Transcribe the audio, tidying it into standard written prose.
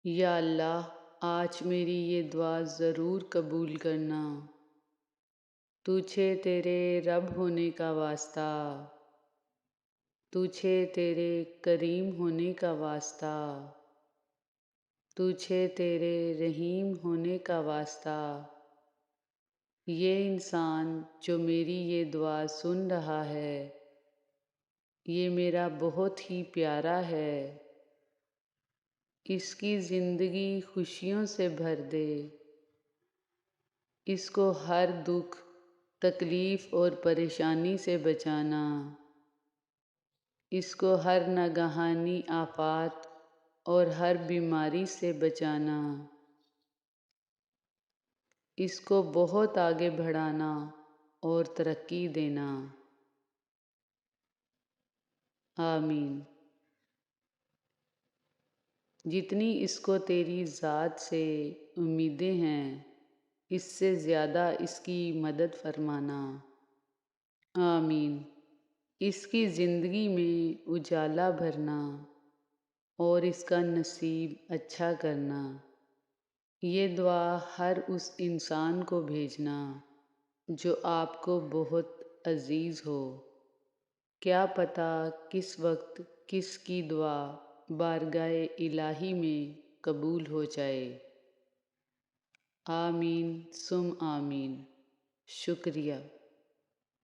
یا اللہ آج میری یہ دعا ضرور قبول کرنا۔ تجھے تیرے رب ہونے کا واسطہ، تجھے تیرے کریم ہونے کا واسطہ، تجھے تیرے رحیم ہونے کا واسطہ۔ یہ انسان جو میری یہ دعا سن رہا ہے، یہ میرا بہت ہی پیارا ہے، اس کی زندگی خوشیوں سے بھر دے، اس کو ہر دکھ، تکلیف اور پریشانی سے بچانا، اس کو ہر ناگہانی آفات اور ہر بیماری سے بچانا، اس کو بہت آگے بڑھانا اور ترقی دینا۔ آمین۔ جتنی اس کو تیری ذات سے امیدیں ہیں، اس سے زیادہ اس کی مدد فرمانا۔ آمین۔ اس کی زندگی میں اجالا بھرنا اور اس کا نصیب اچھا کرنا۔ یہ دعا ہر اس انسان کو بھیجنا جو آپ کو بہت عزیز ہو۔ کیا پتہ کس وقت کس کی دعا بارگاہ الہی میں قبول ہو جائے۔ آمین ثم آمین۔ شکریہ۔